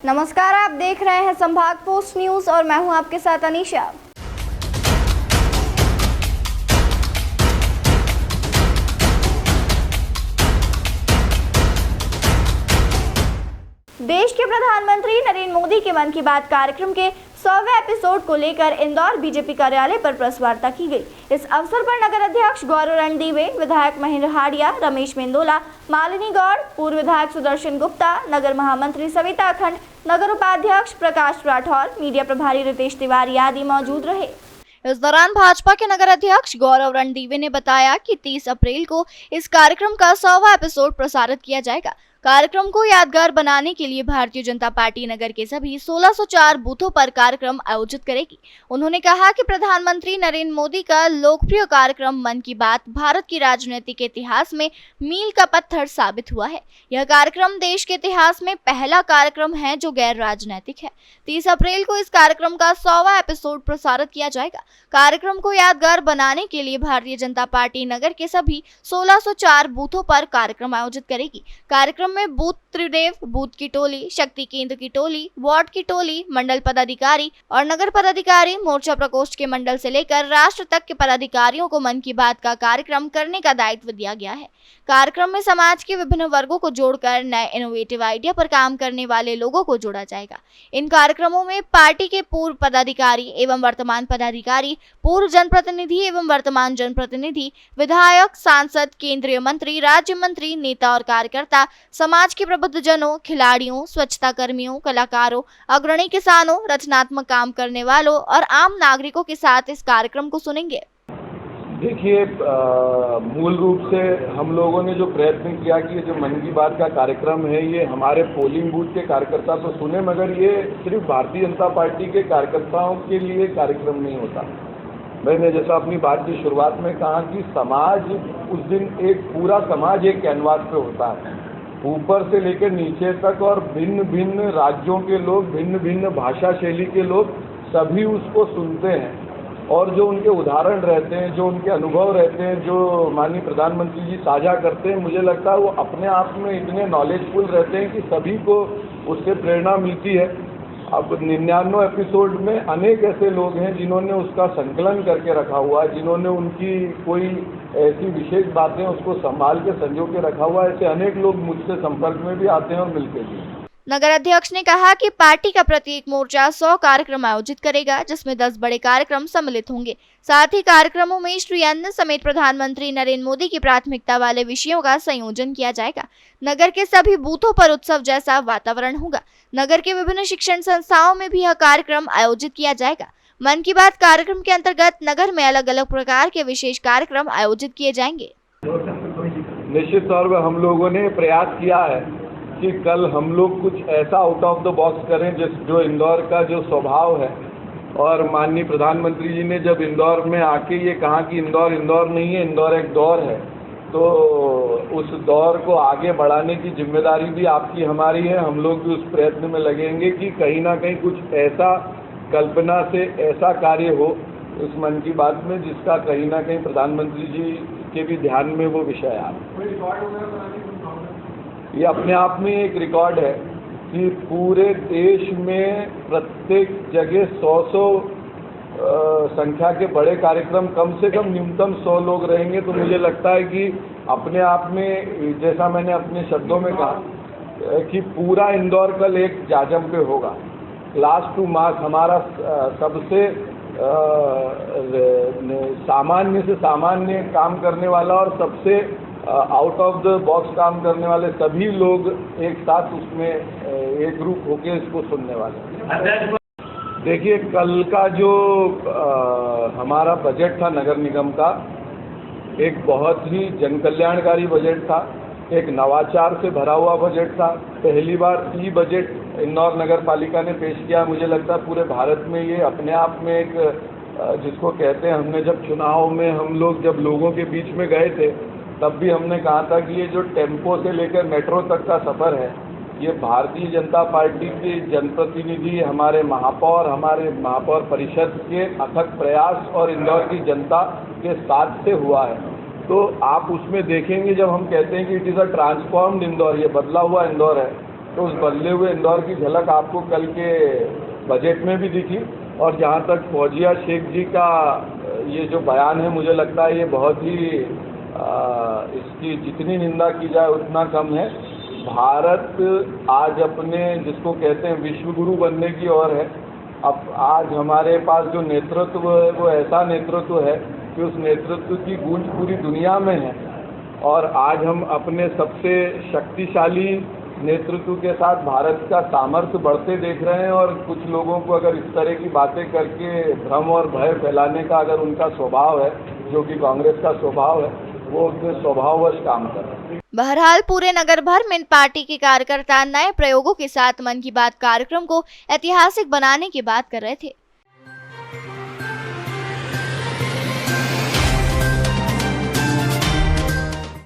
नमस्कार, आप देख रहे हैं संभाग पोस्ट न्यूज और मैं हूं आपके साथ अनीशा। देश के प्रधानमंत्री नरेंद्र मोदी के मन की बात कार्यक्रम के 100वें एपिसोड को लेकर इंदौर बीजेपी कार्यालय पर प्रेस वार्ता की गई। इस अवसर पर नगर अध्यक्ष गौरव रणदीवे, विधायक महेंद्र हाडिया, रमेश मेंदोला, मालिनी गौड़, पूर्व विधायक सुदर्शन गुप्ता, नगर महामंत्री सविता अखंड, नगर उपाध्यक्ष प्रकाश राठौर, मीडिया प्रभारी रितेश तिवारी आदि मौजूद रहे। इस दौरान भाजपा के नगर अध्यक्ष गौरव रणदीवे ने बताया कि 30 अप्रैल को इस कार्यक्रम का 100वां एपिसोड प्रसारित किया जाएगा। कार्यक्रम को यादगार बनाने के लिए भारतीय जनता पार्टी नगर के सभी 1604 बूथों पर कार्यक्रम आयोजित करेगी। उन्होंने कहा कि प्रधानमंत्री नरेंद्र मोदी का लोकप्रिय कार्यक्रम मन की बात भारत की राजनीतिक इतिहास में मील का पत्थर साबित हुआ है। यह कार्यक्रम देश के इतिहास में पहला कार्यक्रम है जो गैर राजनीतिक है। 30 अप्रैल को इस कार्यक्रम का 100वां एपिसोड प्रसारित किया जाएगा। कार्यक्रम को यादगार बनाने के लिए भारतीय जनता पार्टी नगर के सभी 1604 बूथों पर कार्यक्रम आयोजित करेगी। कार्यक्रम में बूथ त्रिदेव, बूथ की टोली, शक्ति केंद्र की टोली, वार्ड की टोली, मंडल पदाधिकारी और नगर पदाधिकारी, मोर्चा प्रकोष्ठ के मंडल से लेकर राष्ट्र तक के पदाधिकारियों को मन की बात का कार्यक्रम करने का दायित्व दिया गया है। कार्यक्रम में समाज के विभिन्न वर्गों को जोड़कर नए इनोवेटिव आइडिया पर काम करने वाले लोगों को जोड़ा जाएगा। इन कार्यक्रमों में पार्टी के पूर्व पदाधिकारी एवं वर्तमान पदाधिकारी, पूर्व जनप्रतिनिधि एवं वर्तमान जनप्रतिनिधि, विधायक, सांसद, केंद्रीय मंत्री, राज्य मंत्री, नेता और कार्यकर्ता, समाज के प्रबुद्ध जनों, खिलाड़ियों, स्वच्छता कर्मियों, कलाकारों, अग्रणी किसानों, रचनात्मक काम करने वालों और आम नागरिकों के साथ इस कार्यक्रम को सुनेंगे। देखिए, मूल रूप से हम लोगों ने जो प्रयत्न किया कि जो मन की बात का कार्यक्रम है ये हमारे पोलिंग बूथ के कार्यकर्ता तो सुने, मगर ये सिर्फ भारतीय जनता पार्टी के कार्यकर्ताओं के लिए कार्यक्रम नहीं होता। मैंने जैसा अपनी बात की शुरुआत में कहा कि समाज उस दिन एक पूरा समाज एक कैनवास पे होता है, ऊपर से लेकर नीचे तक, और भिन्न भिन्न राज्यों के लोग, भिन्न भिन्न भाषा शैली के लोग सभी उसको सुनते हैं। और जो उनके उदाहरण रहते हैं, जो उनके अनुभव रहते हैं, जो माननीय प्रधानमंत्री जी साझा करते हैं, मुझे लगता है वो अपने आप में इतने नॉलेजफुल रहते हैं कि सभी को उससे प्रेरणा मिलती है। अब 99 एपिसोड में अनेक ऐसे लोग हैं जिन्होंने उसका संकलन करके रखा हुआ है, जिन्होंने उनकी कोई ऐसी विशेष बातें उसको संभाल के संजो के रखा हुआ है। ऐसे अनेक लोग मुझसे संपर्क में भी आते हैं और मिलते भी। नगर अध्यक्ष ने कहा कि पार्टी का प्रत्येक मोर्चा 100 कार्यक्रम आयोजित करेगा, जिसमें 10 बड़े कार्यक्रम सम्मिलित होंगे। साथ ही कार्यक्रमों में श्री अन्न समेत प्रधानमंत्री नरेंद्र मोदी की प्राथमिकता वाले विषयों का संयोजन किया जाएगा। नगर के सभी बूथों पर उत्सव जैसा वातावरण होगा। नगर के विभिन्न शिक्षण संस्थाओं में भी यह कार्यक्रम आयोजित किया जाएगा। मन की बात कार्यक्रम के अंतर्गत नगर में अलग अलग प्रकार के विशेष कार्यक्रम आयोजित किए जाएंगे। निश्चित तौर पर हम लोगों ने प्रयास किया है कि कल हम लोग कुछ ऐसा आउट ऑफ द बॉक्स करें जो इंदौर का जो स्वभाव है। और माननीय प्रधानमंत्री जी ने जब इंदौर में आके ये कहा कि इंदौर इंदौर नहीं है, इंदौर एक दौर है, तो उस दौर को आगे बढ़ाने की जिम्मेदारी भी आपकी हमारी है। हम लोग भी उस प्रयत्न में लगेंगे कि कहीं ना कहीं कुछ ऐसा कल्पना से ऐसा कार्य हो उस मन की बात में जिसका कहीं ना कहीं प्रधानमंत्री जी के भी ध्यान में वो विषय आए। ये अपने आप में एक रिकॉर्ड है कि पूरे देश में प्रत्येक जगह 100 संख्या के बड़े कार्यक्रम, कम से कम न्यूनतम 100 लोग रहेंगे। तो मुझे लगता है कि अपने आप में, जैसा मैंने अपने शब्दों में कहा कि पूरा इंदौर कल एक जाजम पे होगा। क्लास टू मास हमारा सबसे सामान्य से सामान्य काम करने वाला और सबसे आउट ऑफ द बॉक्स काम करने वाले सभी लोग एक साथ उसमें एक रूप होकर इसको सुनने वाले। देखिए, कल का जो हमारा बजट था नगर निगम का, एक बहुत ही जनकल्याणकारी बजट था, एक नवाचार से भरा हुआ बजट था। पहली बार ई बजट इंदौर नगर पालिका ने पेश किया। मुझे लगता है पूरे भारत में ये अपने आप में एक, जिसको कहते हैं, हमने जब चुनाव में हम लोग जब लोगों के बीच में गए थे तब भी हमने कहा था कि ये जो टेम्पो से लेकर मेट्रो तक का सफ़र है, ये भारतीय जनता पार्टी के जनप्रतिनिधि, हमारे महापौर परिषद के अथक प्रयास और इंदौर की जनता के साथ से हुआ है। तो आप उसमें देखेंगे जब हम कहते हैं कि it is a transformed Indore, ये बदला हुआ इंदौर है, तो उस बदले हुए इंदौर की झलक आपको कल के बजट में भी दिखी। और जहाँ तक फौजिया शेख जी का ये जो बयान है, मुझे लगता है ये बहुत ही इसकी जितनी निंदा की जाए उतना कम है। भारत आज अपने जिसको कहते हैं विश्व गुरु बनने की ओर है। अब आज हमारे पास जो नेतृत्व है वो ऐसा नेतृत्व है कि उस नेतृत्व की गूंज पूरी दुनिया में है। और आज हम अपने सबसे शक्तिशाली नेतृत्व के साथ भारत का सामर्थ्य बढ़ते देख रहे हैं। और कुछ लोगों को अगर इस तरह की बातें करके भ्रम और भय फैलाने का अगर उनका स्वभाव है, जो कि कांग्रेस का स्वभाव है, वो अपने स्वभाववश काम कर रहे हैं। बहरहाल पूरे नगर भर में पार्टी के कार्यकर्ता नए प्रयोगों के साथ मन की बात कार्यक्रम को ऐतिहासिक बनाने की बात कर रहे थे।